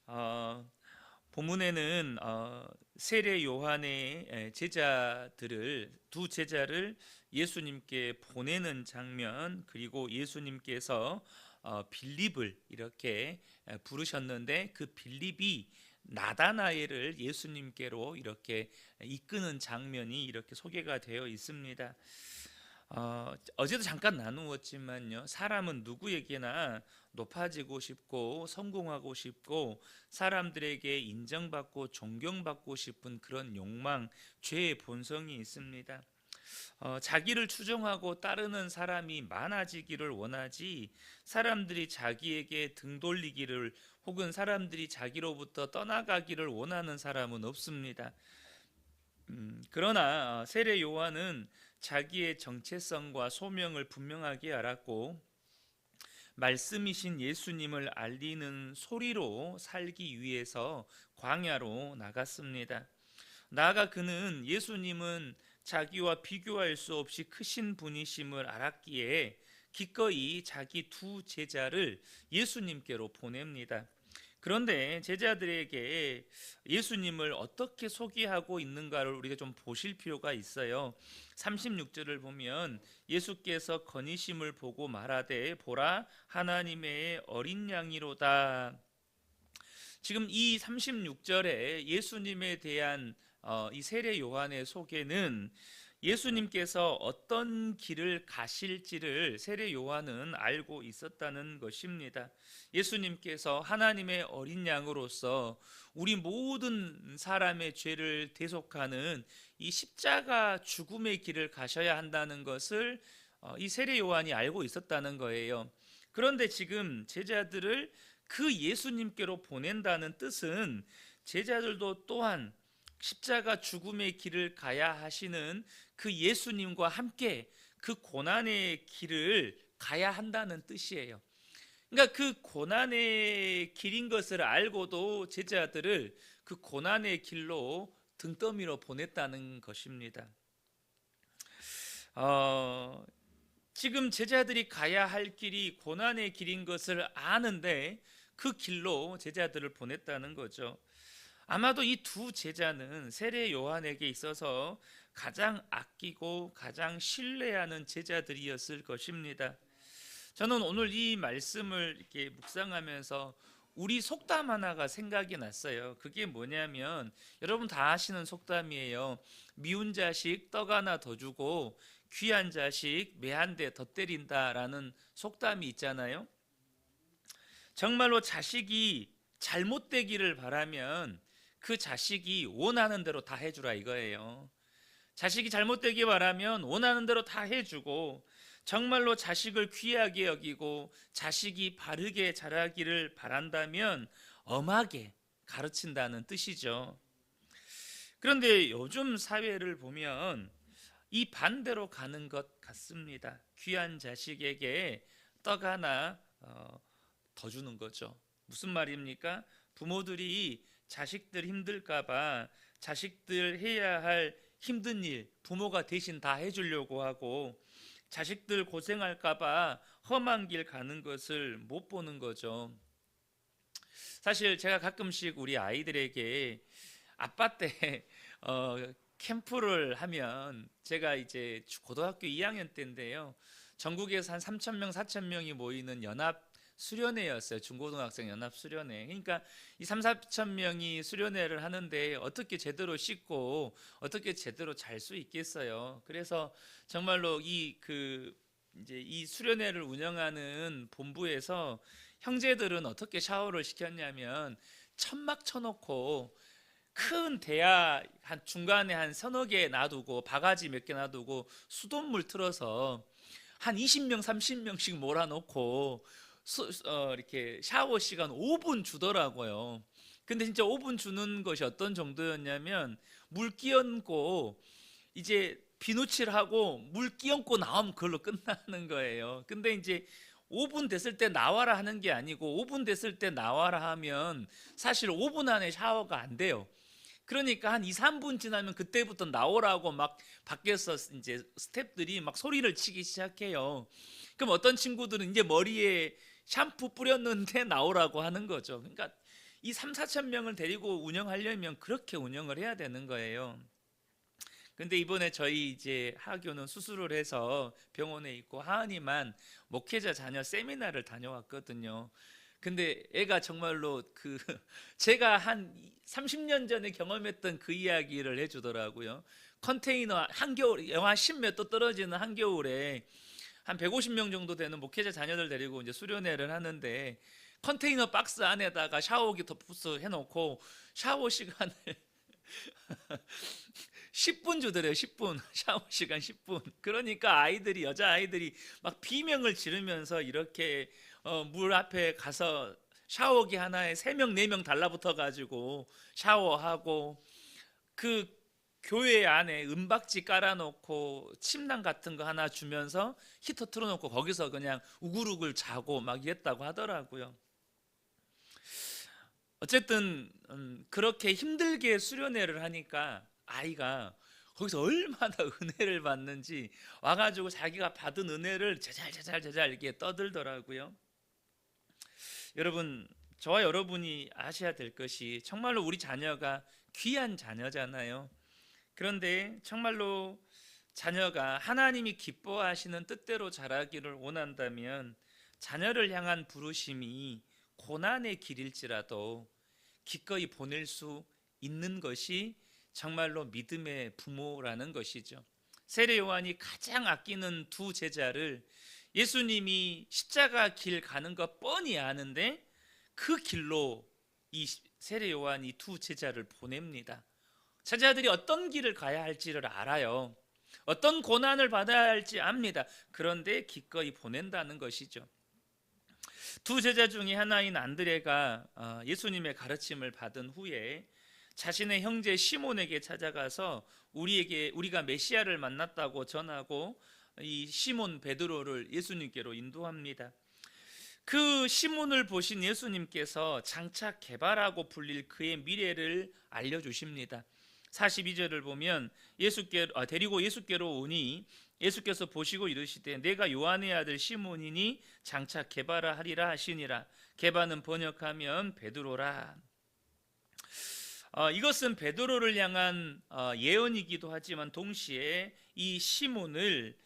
어, 본문에는 세례 요한의 제자들을 두 제자를 예수님께 보내는 장면, 그리고 예수님께서 빌립을 이렇게 부르셨는데 그 빌립이 나다나엘을 예수님께로 이렇게 이끄는 장면이 이렇게 소개가 되어 있습니다. 어제도 잠깐 나누었지만요, 사람은 누구에게나 높아지고 싶고 성공하고 싶고 사람들에게 인정받고 존경받고 싶은 그런 욕망, 죄의 본성이 있습니다. 자기를 추종하고 따르는 사람이 많아지기를 원하지, 사람들이 자기에게 등 돌리기를 혹은 사람들이 자기로부터 떠나가기를 원하는 사람은 없습니다. 그러나 세례 요한은 자기의 정체성과 소명을 분명하게 알았고, 말씀이신 예수님을 알리는 소리로 살기 위해서 광야로 나갔습니다. 나아가 그는 예수님은 자기와 비교할 수 없이 크신 분이심을 알았기에 기꺼이 자기 두 제자를 예수님께로 보냅니다. 그런데 제자들에게 예수님을 어떻게 소개하고 있는가를 우리가 좀 보실 필요가 있어요. 36절을 보면 예수께서 건의심을 보고 말하되 보라 하나님의 어린 양이로다. 지금 이 36절에 예수님에 대한 이 세례 요한의 소개는 예수님께서 어떤 길을 가실지를 세례 요한은 알고 있었다는 것입니다. 예수님께서 하나님의 어린 양으로서 우리 모든 사람의 죄를 대속하는 이 십자가 죽음의 길을 가셔야 한다는 것을 이 세례 요한이 알고 있었다는 거예요. 그런데 지금 제자들을 그 예수님께로 보낸다는 뜻은 제자들도 또한 십자가 죽음의 길을 가야 하시는 그 예수님과 함께 그 고난의 길을 가야 한다는 뜻이에요. 그러니까 그 고난의 길인 것을 알고도 제자들을 그 고난의 길로 등더미로 보냈다는 것입니다. 어, 지금 제자들이 가야 할 길이 고난의 길인 것을 아는데 그 길로 제자들을 보냈다는 거죠. 아마도 이 두 제자는 세례 요한에게 있어서 가장 아끼고 가장 신뢰하는 제자들이었을 것입니다. 저는 오늘 이 말씀을 이렇게 묵상하면서 우리 속담 하나가 생각이 났어요. 그게 뭐냐면 여러분 다 아시는 속담이에요. 미운 자식 떡 하나 더 주고 귀한 자식 매 한 대 더 때린다라는 속담이 있잖아요. 정말로 자식이 잘못되기를 바라면 그 자식이 원하는 대로 다 해주라 이거예요. 자식이 잘못되기 바라면 원하는 대로 다 해주고, 정말로 자식을 귀하게 여기고 자식이 바르게 자라기를 바란다면 엄하게 가르친다는 뜻이죠. 그런데 요즘 사회를 보면 이 반대로 가는 것 같습니다. 귀한 자식에게 떡 하나 더 주는 거죠. 무슨 말입니까? 부모들이 자식들 힘들까봐 자식들 해야 할 힘든 일 부모가 대신 다 해주려고 하고, 자식들 고생할까봐 험한 길 가는 것을 못 보는 거죠. 사실 제가 가끔씩 우리 아이들에게 아빠 때 캠프를 하면, 제가 이제 고등학교 2학년 때인데요, 전국에서 한 3천 명, 4천 명이 모이는 연합 수련회였어요. 중고등학생 연합 수련회. 그러니까 이 3, 4천 명이 수련회를 하는데 어떻게 제대로 씻고 어떻게 제대로 잘 수 있겠어요. 그래서 정말로 이제 이 수련회를 운영하는 본부에서 형제들은 어떻게 샤워를 시켰냐면, 천막 쳐놓고 큰 대야 한 중간에 한 서너 개 놔두고 바가지 몇 개 놔두고 수돗물 틀어서 한 20명 30명씩 몰아놓고 이렇게 샤워 시간 5분 주더라고요. 근데 진짜 5분 주는 것이 어떤 정도였냐면, 물 끼얹고 이제 비누칠하고 물 끼얹고 나오면 그걸로 끝나는 거예요. 근데 이제 5분 됐을 때 나와라 하는 게 아니고, 5분 됐을 때 나와라 하면 사실 5분 안에 샤워가 안 돼요. 그러니까 한 2, 3분 지나면 그때부터 나오라고 막 밖에서 이제 스태프들이 막 소리를 치기 시작해요. 그럼 어떤 친구들은 이제 머리에 샴푸 뿌렸는데 나오라고 하는 거죠. 그러니까 이 3, 4천 명을 데리고 운영하려면 그렇게 운영을 해야 되는 거예요. 근데 이번에 저희 이제 하교는 수술을 해서 병원에 있고 하은이만 목회자 자녀 세미나를 다녀왔거든요. 근데 애가 정말로 그 제가 한 30년 전에 경험했던 그 이야기를 해주더라고요. 컨테이너 한겨울 영하 10몇 도 떨어지는 한겨울에 한 150명 정도 되는 목회자 자녀들 데리고 이제 수련회를 하는데 컨테이너 박스 안에다가 샤워기 덮어서 해놓고 샤워 시간을 10분 주더래요. 10분 샤워 시간 10분. 그러니까 아이들이 여자 아이들이 막 비명을 지르면서 이렇게 물 앞에 가서 샤워기 하나에 3명 4명 달라붙어 가지고 샤워하고, 그 교회 안에 은박지 깔아놓고 침낭 같은 거 하나 주면서 히터 틀어놓고 거기서 그냥 우글우글 자고 막 이랬다고 하더라고요. 어쨌든 그렇게 힘들게 수련회를 하니까 아이가 거기서 얼마나 은혜를 받는지 와가지고 자기가 받은 은혜를 제잘 이렇게 떠들더라고요. 여러분, 저와 여러분이 아셔야 될 것이 정말로 우리 자녀가 귀한 자녀잖아요. 그런데 정말로 자녀가 하나님이 기뻐하시는 뜻대로 자라기를 원한다면 자녀를 향한 부르심이 고난의 길일지라도 기꺼이 보낼 수 있는 것이 정말로 믿음의 부모라는 것이죠. 세례 요한이 가장 아끼는 두 제자를 예수님이 십자가 길 가는 거 뻔히 아는데 그 길로 이 세례 요한이 두 제자를 보냅니다. 제자들이 어떤 길을 가야 할지를 알아요. 어떤 고난을 받아야 할지 압니다. 그런데 기꺼이 보낸다는 것이죠. 두 제자 중에 하나인 안드레가 예수님의 가르침을 받은 후에 자신의 형제 시몬에게 찾아가서 우리가 메시아를 만났다고 전하고 이 시몬 베드로를 예수님께로 인도합니다. 그 시몬을 보신 예수님께서 장차 개바라고 불릴 그의 미래를 알려주십니다. 42절을 보면 데리고 예수께로 오니 예수께서 보시고 이르시되 내가 요한의 아들 시몬이니 장차 게바라 하리라 하시니라. 게바는 번역하면 베드로라. 이것은 베드로를 향한 예언이기도 하지만 동시에 이 시몬을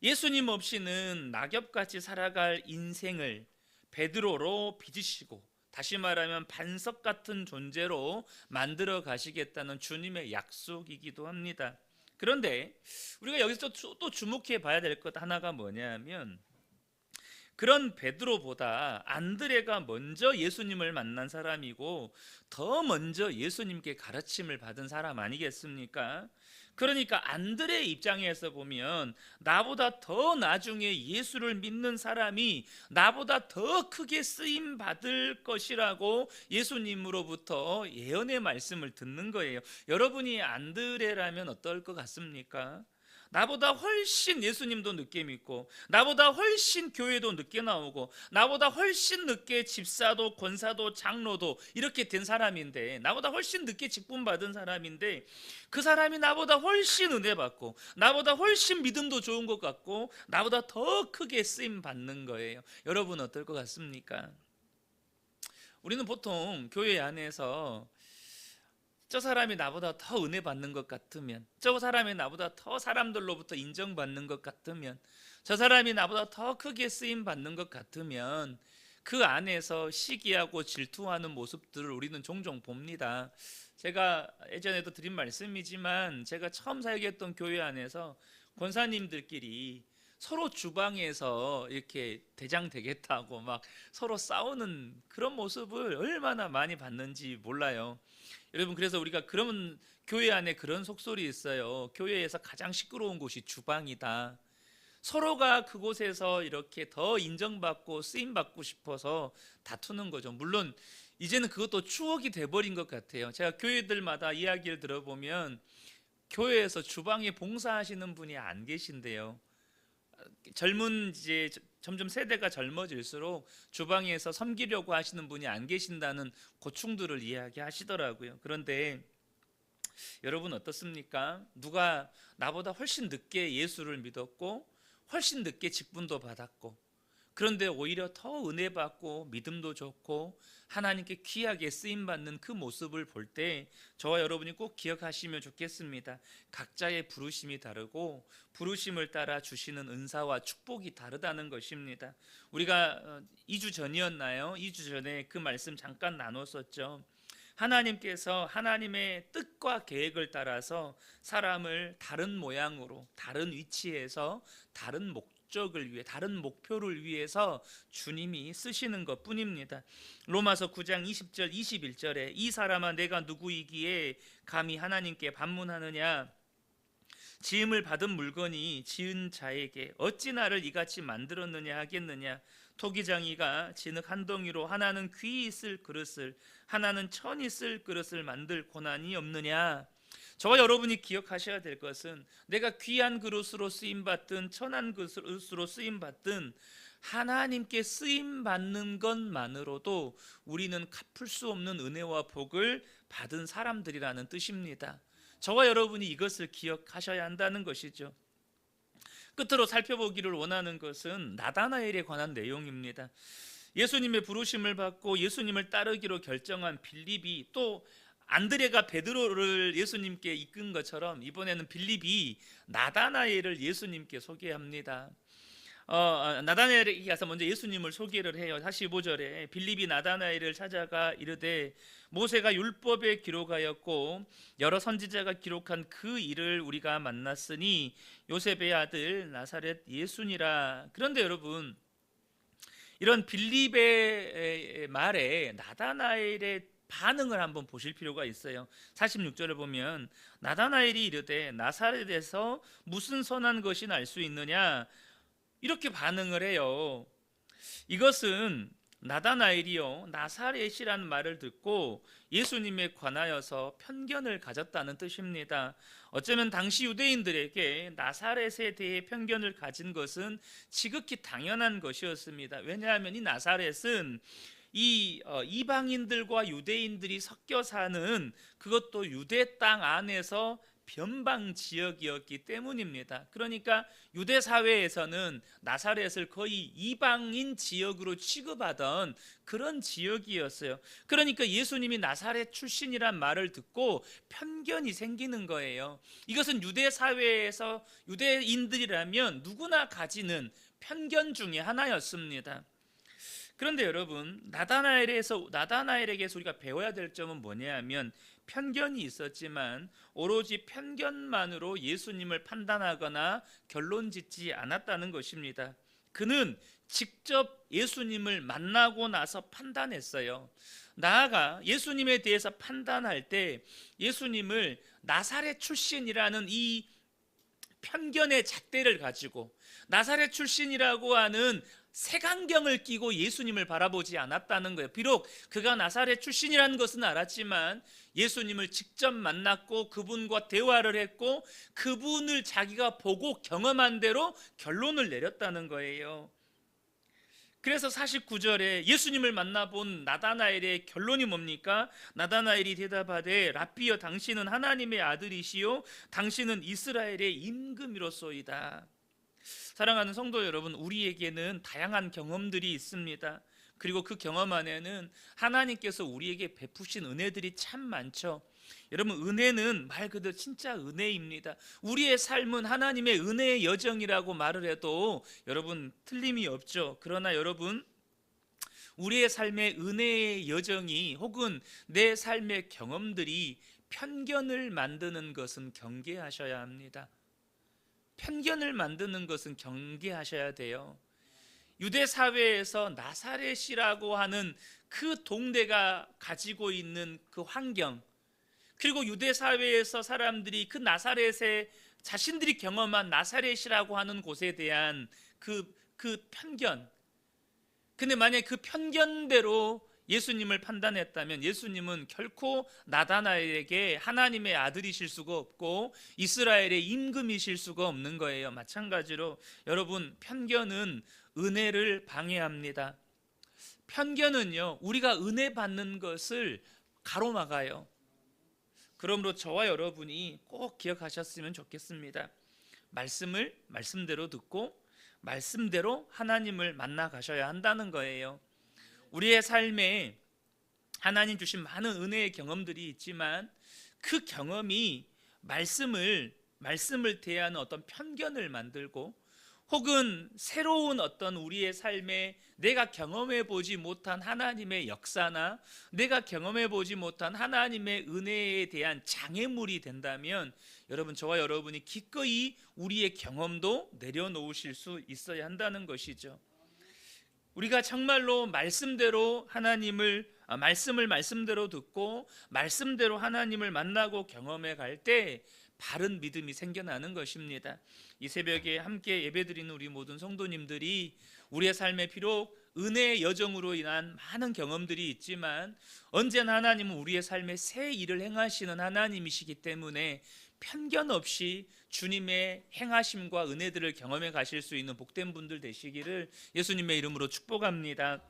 예수님 없이는 낙엽같이 살아갈 인생을 베드로로 빚으시고, 다시 말하면 반석 같은 존재로 만들어 가시겠다는 주님의 약속이기도 합니다. 그런데 우리가 여기서 또 주목해 봐야 될 것 하나가 뭐냐면, 그런 베드로보다 안드레가 먼저 예수님을 만난 사람이고 더 먼저 예수님께 가르침을 받은 사람 아니겠습니까? 그러니까 안드레의 입장에서 보면 나보다 더 나중에 예수를 믿는 사람이 나보다 더 크게 쓰임 받을 것이라고 예수님으로부터 예언의 말씀을 듣는 거예요. 여러분이 안드레라면 어떨 것 같습니까? 나보다 훨씬 예수님도 늦게 믿고, 나보다 훨씬 교회도 늦게 나오고, 나보다 훨씬 늦게 집사도 권사도 장로도 이렇게 된 사람인데, 나보다 훨씬 늦게 직분 받은 사람인데, 그 사람이 나보다 훨씬 은혜 받고, 나보다 훨씬 믿음도 좋은 것 같고, 나보다 더 크게 쓰임 받는 거예요. 여러분 어떨 것 같습니까? 우리는 보통 교회 안에서 저 사람이 나보다 더 은혜 받는 것 같으면, 저 사람이 나보다 더 사람들로부터 인정받는 것 같으면, 저 사람이 나보다 더 크게 쓰임 받는 것 같으면 그 안에서 시기하고 질투하는 모습들을 우리는 종종 봅니다. 제가 예전에도 드린 말씀이지만 제가 처음 사역했던 교회 안에서 권사님들끼리 서로 주방에서 이렇게 대장 되겠다고 막 서로 싸우는 그런 모습을 얼마나 많이 봤는지 몰라요. 여러분, 그래서 우리가 그런 교회 안에 그런 속설이 있어요. 교회에서 가장 시끄러운 곳이 주방이다. 서로가 그곳에서 이렇게 더 인정받고 쓰임받고 싶어서 다투는 거죠. 물론 이제는 그것도 추억이 돼버린 것 같아요. 제가 교회들마다 이야기를 들어보면 교회에서 주방에 봉사하시는 분이 안 계신데요. 이제 점점 세대가 젊어질수록 주방에서 섬기려고 하시는 분이 안 계신다는 고충들을 이야기하시더라고요. 그런데 여러분 어떻습니까? 누가 나보다 훨씬 늦게 예수를 믿었고 훨씬 늦게 직분도 받았고 그런데 오히려 더 은혜 받고 믿음도 좋고 하나님께 귀하게 쓰임 받는 그 모습을 볼 때 저와 여러분이 꼭 기억하시면 좋겠습니다. 각자의 부르심이 다르고 부르심을 따라 주시는 은사와 축복이 다르다는 것입니다. 우리가 2주 전이었나요? 2주 전에 그 말씀 잠깐 나눴었죠. 하나님께서 하나님의 뜻과 계획을 따라서 사람을 다른 모양으로, 다른 위치에서, 다른 목적을 위해, 다른 목표를 위해서 주님이 쓰시는 것 뿐입니다. 로마서 9장 20절 21절에 이 사람아 내가 누구이기에 감히 하나님께 반문하느냐, 지음을 받은 물건이 지은 자에게 어찌 나를 이같이 만들었느냐 하겠느냐. 토기장이가 진흙 한 덩이로 하나는 귀 있을 그릇을 하나는 천 있을 그릇을 만들 고난이 없느냐. 저와 여러분이 기억하셔야 될 것은 내가 귀한 그릇으로 쓰임받든 천한 그릇으로 쓰임받든 하나님께 쓰임받는 것만으로도 우리는 갚을 수 없는 은혜와 복을 받은 사람들이라는 뜻입니다. 저와 여러분이 이것을 기억하셔야 한다는 것이죠. 끝으로 살펴보기를 원하는 것은 나다나엘에 관한 내용입니다. 예수님의 부르심을 받고 예수님을 따르기로 결정한 빌립이, 또 안드레가 베드로를 예수님께 이끈 것처럼 이번에는 빌립이 나다나엘을 예수님께 소개합니다. 나다나엘에 가서 먼저 예수님을 소개를 해요. 45절에 빌립이 나다나엘을 찾아가 이르되 모세가 율법에 기록하였고 여러 선지자가 기록한 그 일을 우리가 만났으니 요셉의 아들 나사렛 예수니라. 그런데 여러분, 이런 빌립의 말에 나다나엘의 반응을 한번 보실 필요가 있어요. 46절을 보면 나다나엘이 이르되 나사렛에서 무슨 선한 것이 날 수 있느냐, 이렇게 반응을 해요. 이것은 나다나엘이요 나사렛이라는 말을 듣고 예수님에 관하여서 편견을 가졌다는 뜻입니다. 어쩌면 당시 유대인들에게 나사렛에 대해 편견을 가진 것은 지극히 당연한 것이었습니다. 왜냐하면 이 나사렛은 이방인들과 유대인들이 섞여 사는, 그것도 유대 땅 안에서 변방 지역이었기 때문입니다. 그러니까 유대 사회에서는 나사렛을 거의 이방인 지역으로 취급하던 그런 지역이었어요. 그러니까 예수님이 나사렛 출신이란 말을 듣고 편견이 생기는 거예요. 이것은 유대 사회에서 유대인들이라면 누구나 가지는 편견 중에 하나였습니다. 그런데 여러분, 나다나엘에게서 우리가 배워야 될 점은 뭐냐 하면, 편견이 있었지만 오로지 편견만으로 예수님을 판단하거나 결론 짓지 않았다는 것입니다. 그는 직접 예수님을 만나고 나서 판단했어요. 나아가 예수님에 대해서 판단할 때 예수님을 나사렛 출신이라는 이 편견의 잣대를 가지고, 나사렛 출신이라고 하는 색안경을 끼고 예수님을 바라보지 않았다는 거예요. 비록 그가 나사렛 출신이라는 것은 알았지만 예수님을 직접 만났고 그분과 대화를 했고 그분을 자기가 보고 경험한 대로 결론을 내렸다는 거예요. 그래서 49절에 예수님을 만나본 나다나엘의 결론이 뭡니까? 나다나엘이 대답하되 랍비여 당신은 하나님의 아들이시요 당신은 이스라엘의 임금이로소이다. 사랑하는 성도 여러분, 우리에게는 다양한 경험들이 있습니다. 그리고 그 경험 안에는 하나님께서 우리에게 베푸신 은혜들이 참 많죠. 여러분, 은혜는 말 그대로 진짜 은혜입니다. 우리의 삶은 하나님의 은혜의 여정이라고 말을 해도 여러분 틀림이 없죠. 그러나 여러분, 우리의 삶의 은혜의 여정이 혹은 내 삶의 경험들이 편견을 만드는 것은 경계하셔야 합니다. 편견을 만드는 것은 경계하셔야 돼요. 유대 사회에서 나사렛이라고 하는 그 동네가 가지고 있는 그 환경, 그리고 유대 사회에서 사람들이 그 나사렛에 자신들이 경험한 나사렛이라고 하는 곳에 대한 그 편견, 근데 만약에 그 편견대로 예수님을 판단했다면 예수님은 결코 나다나엘에게 하나님의 아들이실 수가 없고 이스라엘의 임금이실 수가 없는 거예요. 마찬가지로 여러분, 편견은 은혜를 방해합니다. 편견은요, 우리가 은혜 받는 것을 가로막아요. 그러므로 저와 여러분이 꼭 기억하셨으면 좋겠습니다. 말씀을 말씀대로 듣고 말씀대로 하나님을 만나 가셔야 한다는 거예요. 우리의 삶에 하나님 주신 많은 은혜의 경험들이 있지만 그 경험이 말씀을 대하는 어떤 편견을 만들고, 혹은 새로운 어떤 우리의 삶에 내가 경험해 보지 못한 하나님의 역사나 내가 경험해 보지 못한 하나님의 은혜에 대한 장애물이 된다면, 여러분, 저와 여러분이 기꺼이 우리의 경험도 내려놓으실 수 있어야 한다는 것이죠. 우리가 정말로 말씀대로 말씀대로 듣고 말씀대로 하나님을 만나고 경험해 갈 때 바른 믿음이 생겨나는 것입니다. 이 새벽에 함께 예배드리는 우리 모든 성도님들이 우리의 삶에 비록 은혜의 여정으로 인한 많은 경험들이 있지만 언제나 하나님은 우리의 삶에 새 일을 행하시는 하나님이시기 때문에 편견 없이 주님의 행하심과 은혜들을 경험해 가실 수 있는 복된 분들 되시기를 예수님의 이름으로 축복합니다.